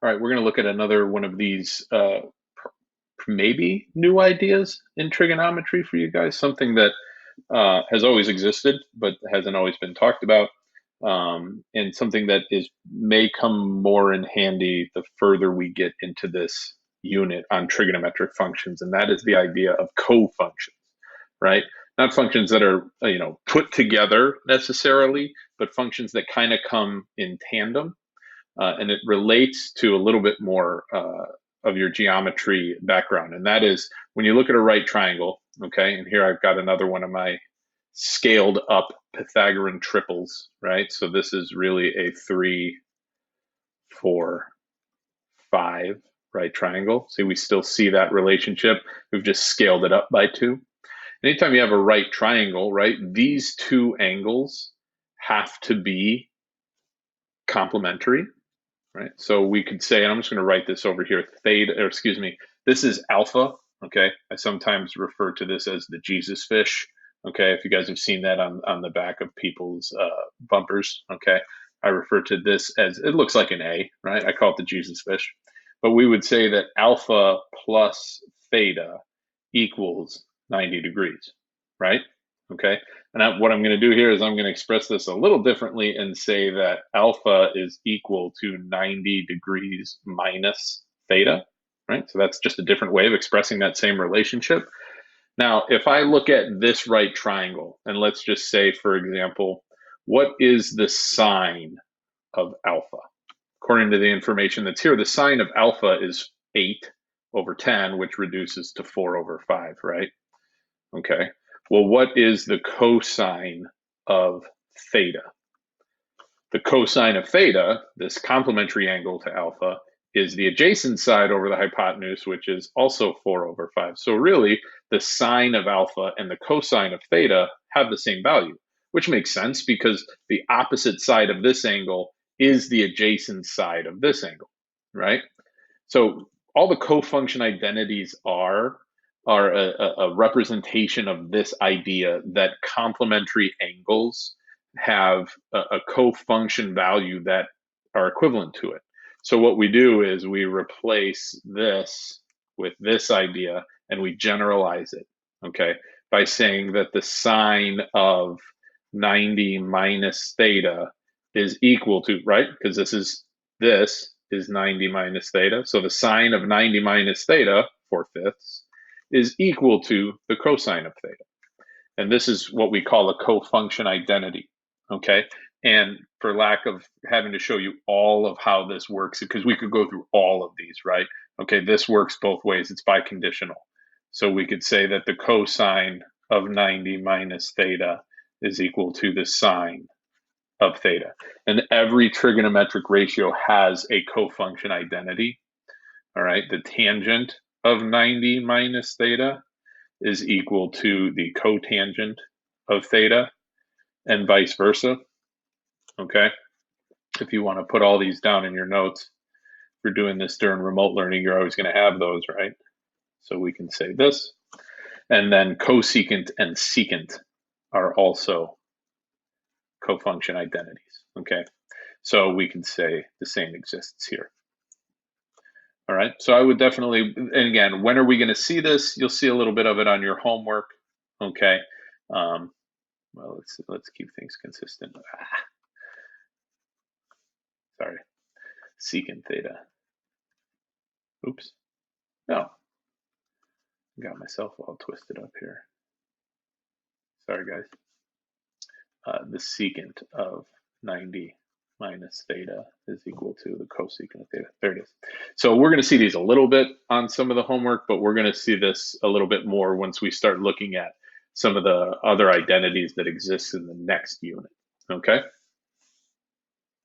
All right, we're going to look at another one of these maybe new ideas in trigonometry for you guys, something that has always existed but hasn't always been talked about, and something that is may come more in handy the further we get into this unit on trigonometric functions, and that is the idea of co-functions, right? Not functions that are put together necessarily, but functions that kind of come in tandem, and it relates to a little bit more of your geometry background. And that is when you look at a right triangle, okay, and here I've got another one of my scaled up Pythagorean triples, right? So this is really a 3, 4, 5 right triangle. See, we still see that relationship. We've just scaled it up by 2. Anytime you have a right triangle, right, these two angles have to be complementary, right? So we could say, and I'm just going to write this over here, theta, or excuse me, this is alpha, okay? I sometimes refer to this as the Jesus fish, okay? If you guys have seen that on the back of people's bumpers, okay? I refer to this as, it looks like an A, right? I call it the Jesus fish. But we would say that alpha plus theta equals 90 degrees, right? Okay. And what I'm going to do here is I'm going to express this a little differently and say that alpha is equal to 90 degrees minus theta, right? So that's just a different way of expressing that same relationship. Now, if I look at this right triangle, and let's just say, for example, what is the sine of alpha? According to the information that's here, the sine of alpha is 8/10, which reduces to 4/5, right? Okay. Well, what is the cosine of theta? The cosine of theta, this complementary angle to alpha, is the adjacent side over the hypotenuse, which is also 4/5. So really, the sine of alpha and the cosine of theta have the same value, which makes sense because the opposite side of this angle is the adjacent side of this angle, right? So all the cofunction identities are a representation of this idea that complementary angles have a cofunction value that are equivalent to it. So what we do is we replace this with this idea and we generalize it, okay, by saying that the sine of 90 minus theta is equal to, right? Because this is 90 minus theta. So the sine of 90 minus theta, 4/5, is equal to the cosine of theta. And this is what we call a cofunction identity, okay? And for lack of having to show you all of how this works, because we could go through all of these, right? Okay, this works both ways. It's biconditional. So we could say that the cosine of 90 minus theta is equal to the sine of theta. And every trigonometric ratio has a cofunction identity, all right? The tangent of 90 minus theta is equal to the cotangent of theta and vice versa, okay? If you want to put all these down in your notes, if you're doing this during remote learning, you're always going to have those, right? So we can say this, and then cosecant and secant are also cofunction identities, okay? So we can say the same exists here. All right, so I would definitely, and again, when are we going to see this? You'll see a little bit of it on your homework, okay? Well, let's keep things consistent. Sorry, secant theta. Oops, no, got myself all twisted up here. Sorry, guys. The secant of 90 minus theta is equal to the cosecant of theta. There it is. So we're going to see these a little bit on some of the homework, but we're going to see this a little bit more once we start looking at some of the other identities that exist in the next unit, okay?